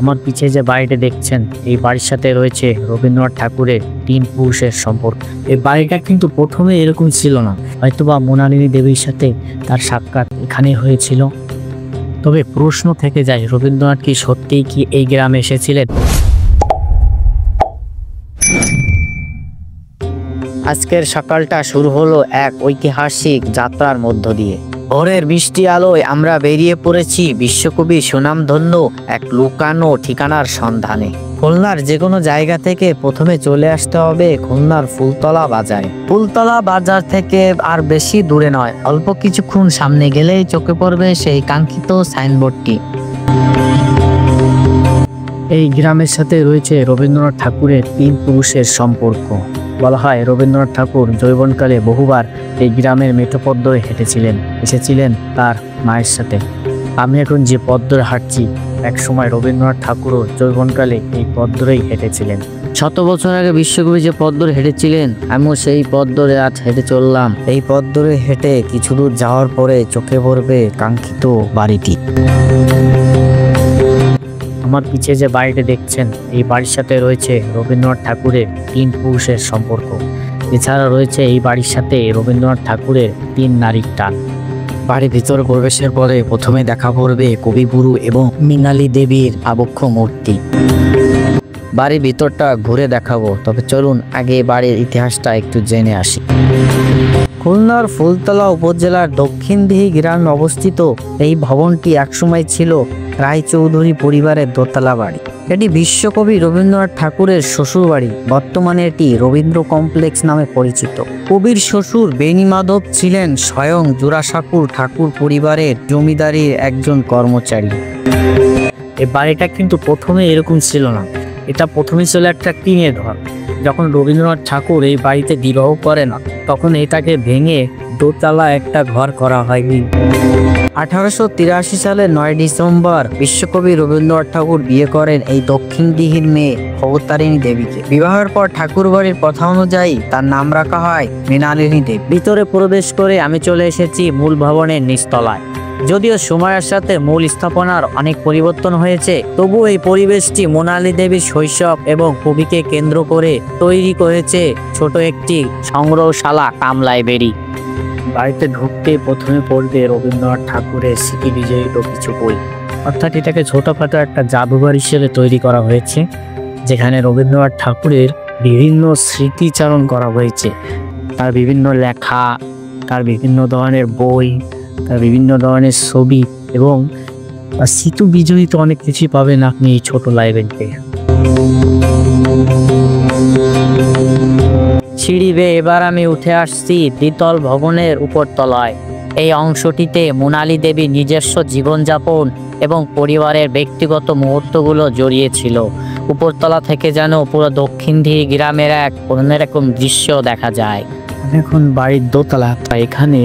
আমার পিছে যে বাড়িটা দেখছেন, এই বাড়ির সাথে রয়েছে রবীন্দ্রনাথ ঠাকুরের 3 পুরুষের সম্পর্ক। এই বাড়িটা কিন্তু প্রথমে এরকম ছিল না, হয়তোবা মৃণালিনী দেবীর সাথে তার সাক্ষাৎ এখানে হয়েছিল। তবে প্রশ্ন থেকে যায়, রবীন্দ্রনাথ কি সত্যিই কি এই গ্রামে এসেছিলেন? আজকের সকালটা শুরু হলো এক ঐতিহাসিক যাত্রার মধ্য দিয়ে। ভোরের বৃষ্টি আলোয় আমরা বেরিয়ে পড়েছি বিশ্বকবি সুনামধন্য এক লুকানো ঠিকানার সন্ধানে। খুলনার যে কোনো জায়গা থেকে প্রথমে চলে আসতে হবে খুলনার ফুলতলা বাজারে। ফুলতলা বাজার থেকে আর বেশি দূরে নয়, অল্প কিছুক্ষণ সামনে গেলেই চোখে পড়বে সেই কাঙ্ক্ষিত সাইনবোর্ডটি। এই গ্রামের সাথে রয়েছে রবীন্দ্রনাথ ঠাকুরের 3 পুরুষের সম্পর্ক। বলা হয় রবীন্দ্রনাথ ঠাকুর যৌবনকালে বহুবার এই গ্রামের মেঠো পথ ধরে হেঁটেছিলেন, এসেছিলেন তার মায়ের সাথে। আমি এখন যে পথ ধরে হাঁটছি, এক সময় রবীন্দ্রনাথ ঠাকুরও যৌবনকালে এই পথ ধরেই হেঁটেছিলেন। 100 বছর আগে বিশ্বকবি যে পথ ধরে হেঁটেছিলেন, আমিও সেই পথ ধরে আজ হেঁটে চললাম। এই পথ ধরে হেঁটে কিছু দূর যাওয়ার পরে চোখে পড়বে কাঙ্ক্ষিত বাড়িটি। আমার পিছে যে বাড়িটা দেখছেন, এই বাড়ির সাথে রয়েছে রবীন্দ্রনাথ ঠাকুরের 3 পুরুষের সম্পর্ক। এছাড়া রয়েছে এই বাড়ির সাথে রবীন্দ্রনাথ ঠাকুরের 3 নারীর টান। বাড়ির ভিতরে প্রবেশের পরে প্রথমে দেখা পড়বে কবিগুরু এবং মৃণালী দেবীর আবক্ষ মূর্তি। বাড়ির ভিতরটা ঘুরে দেখাবো, তবে চলুন আগে বাড়ির ইতিহাসটা একটু জেনে আসি। খুলনার ফুলতলা উপজেলার দক্ষিণদিহি গ্রামে অবস্থিত এই ভবনটি একসময় ছিল রায়চৌধুরী পরিবারের দোতলা বাড়ি। এটি বিশ্বকবি রবীন্দ্রনাথ ঠাকুরের শ্বশুর বাড়ি। বর্তমানে এটি রবীন্দ্র কমপ্লেক্স নামে পরিচিত। কবির শ্বশুর বেণীমাধব ছিলেন স্বয়ং জোড়াসাঁকুর ঠাকুর পরিবারের জমিদারির একজন কর্মচারী। এই বাড়িটা কিন্তু প্রথমে এরকম ছিল না, এটা প্রথমে ছিল একটা টিনের ঘর। যখন রবীন্দ্রনাথ ঠাকুর এই বাড়িতে বিবাহ করেন, তখন এটাকে ভেঙে দোতলা একটা ঘর করা হয়নি। 1883 সালের 9 ডিসেম্বর বিশ্বকবি রবীন্দ্রনাথ ঠাকুর বিয়ে করেন এই দক্ষিণদিহির মেয়ে অবতারিণী দেবীকে। বিবাহের পর ঠাকুর বাড়ির প্রথা অনুযায়ী তার নাম রাখা হয় মৃণালিনী দেবী। ভিতরে প্রবেশ করে আমি চলে এসেছি মূল ভবনের নিচতলায়। যদিও সময়ের সাথে মূল স্থাপনার অনেক পরিবর্তন হয়েছে, তবু এই পরিবেশটি মৃণালী দেবীর শৈশব এবং কবিকে কেন্দ্র করে তৈরি করেছে ছোট একটি সংগ্রহশালা কাম লাইব্রেরি। বাড়িতে ঢুকতে প্রথমে পড়বে রবীন্দ্রনাথ ঠাকুরের স্মৃতি বিজড়িত কিছু বই। অর্থাৎ এটাকে ছোটখাটো একটা জাদুঘর হিসেবে তৈরি করা হয়েছে, যেখানে রবীন্দ্রনাথ ঠাকুরের বিভিন্ন স্মৃতিচারণ করা হয়েছে। তার বিভিন্ন লেখা, তার বিভিন্ন ধরনের বই, তার বিভিন্ন ধরনের ছবি এবং স্মৃতি বিজড়িত অনেক কিছুই পাবেন আপনি এই ছোট লাইব্রেরিতে। সিঁড়ি বেয়ে এবার আমি উঠে আসছি দ্বিতল ভবনের উপর তলায়। এই অংশটিতে মৃণালী দেবীর নিজস্ব জীবনযাপন এবং পরিবারের ব্যক্তিগত মুহূর্তগুলো জড়িয়েছিল। উপরতলা থেকে যেন পুরো দক্ষিণদিহি গ্রামের এক অন্যরকম দৃশ্য দেখা যায়। এখন বাড়ির দোতলা, এখানে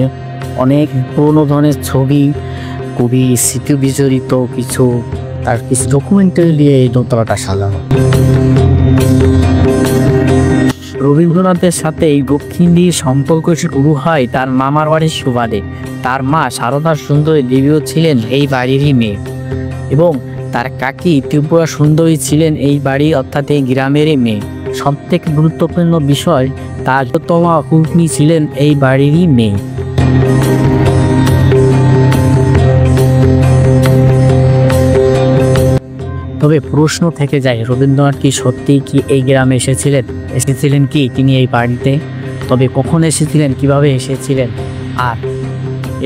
অনেক পুরোনো ধরনের ছবি, কবি স্মৃতি বিজড়িত কিছু তার কিছু ডকুমেন্টারি দিয়ে এই দোতলাটা সাজানো। রবীন্দ্রনাথের সাথে এই দক্ষিণদিহির সম্পর্ক শুরু হয় তার মামার বাড়ির সুবাদে। তার মা সারদা সুন্দরী দেবীও ছিলেন এই বাড়িরই মেয়ে এবং তার কাকি ত্রিপুরা সুন্দরী ছিলেন এই বাড়ি অর্থাৎ এই গ্রামেরই মেয়ে। সব থেকে গুরুত্বপূর্ণ বিষয়, তার তমা হুকমি ছিলেন এই বাড়িরই মেয়ে। তবে প্রশ্ন থেকে যায়, রবীন্দ্রনাথ কি সত্যিই কি এই গ্রামে এসেছিলেন কি তিনি এই বাড়িতে? তবে কখন এসেছিলেন, কিভাবে এসেছিলেন, আর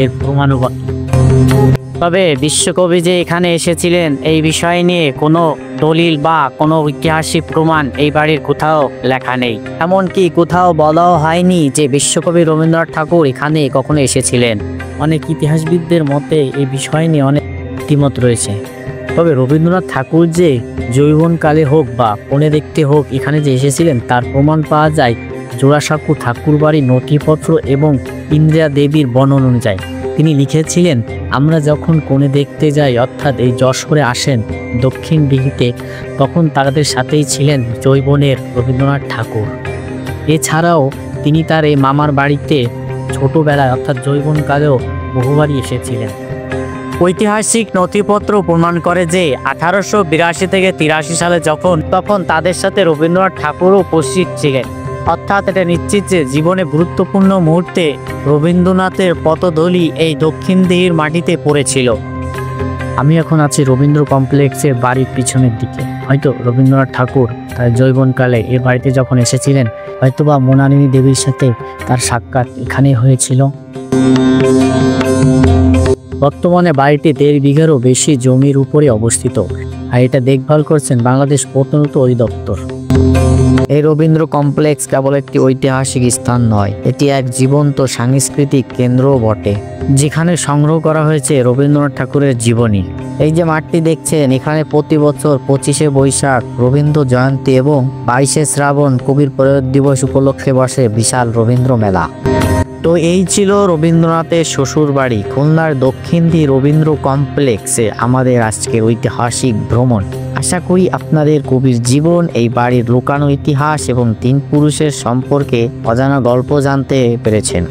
এর প্রমাণও? তবে বিশ্বকবি যে এখানে এসেছিলেন এই বিষয় নিয়ে কোনো দলিল বা কোনো ঐতিহাসিক প্রমাণ এই বাড়ির কোথাও লেখা নেই। এমনকি কোথাও বলাও হয়নি যে বিশ্বকবি রবীন্দ্রনাথ ঠাকুর এখানে কখনো এসেছিলেন। অনেক ইতিহাসবিদদের মতে এই বিষয় নিয়ে অনেক দ্বিমত রয়েছে। তবে রবীন্দ্রনাথ ঠাকুর যে যৌবনকালে হোক বা কোণে দেখতে হোক এখানে যে এসেছিলেন তার প্রমাণ পাওয়া যায় জোড়াসাঁকু ঠাকুর বাড়ির নথিপত্র এবং ইন্দিরা দেবীর বর্ণনা অনুযায়ী। তিনি লিখেছিলেন, আমরা যখন কোণে দেখতে যাই অর্থাৎ এই যশোরে আসেন দক্ষিণদিহিতে, তখন তাদের সাথেই ছিলেন যৌবনের রবীন্দ্রনাথ ঠাকুর। এছাড়াও তিনি তার এই মামার বাড়িতে ছোটবেলায় অর্থাৎ যৌবনকালেও বহুবারই এসেছিলেন। ঐতিহাসিক নথিপত্র প্রমাণ করে যে 1882 থেকে 83 সালে তখন তাদের সাথে রবীন্দ্রনাথ ঠাকুরও উপস্থিত ছিলেন। অর্থাৎ এটা নিশ্চিত যে জীবনে গুরুত্বপূর্ণ মুহূর্তে রবীন্দ্রনাথের পদধূলি এই দক্ষিণ দিঘির মাটিতে পড়েছিল। আমি এখন আছি রবীন্দ্র কমপ্লেক্সের বাড়ির পিছনের দিকে। হয়তো রবীন্দ্রনাথ ঠাকুর তার যৌবনকালে এই বাড়িতে যখন এসেছিলেন, হয়তোবা মৃণালিনী দেবীর সাথে তার সাক্ষাৎ এখানেই হয়েছিল। বর্তমানে বাড়িটি 1.5 বিঘারও বেশি জমির উপরে অবস্থিত, আর এটা দেখভাল করছেন বাংলাদেশ প্রত্নতত্ত্ব অধিদপ্তর। এই রবীন্দ্র কমপ্লেক্স কেবল একটি ঐতিহাসিক স্থান নয়, এটি এক জীবন্ত সাংস্কৃতিক কেন্দ্রও বটে, যেখানে সংগ্রহ করা হয়েছে রবীন্দ্রনাথ ঠাকুরের জীবনী। এই যে মাঠটি দেখছেন, এখানে প্রতি বছর 25শে বৈশাখ রবীন্দ্র জয়ন্তী এবং 22শে শ্রাবণ কবির প্রয়াণ দিবস উপলক্ষে বসে বিশাল রবীন্দ্র মেলা। তো এই ছিল রবীন্দ্রনাথের শ্বশুর বাড়ি খুলনার দক্ষিণ দিঘি রবীন্দ্র কমপ্লেক্সে আমাদের আজকের ঐতিহাসিক ভ্রমণ। আশা করি আপনাদের কবির জীবন, এই বাড়ির লুকানো ইতিহাস এবং 3 পুরুষের সম্পর্কে অজানা গল্প জানতে পেরেছেন।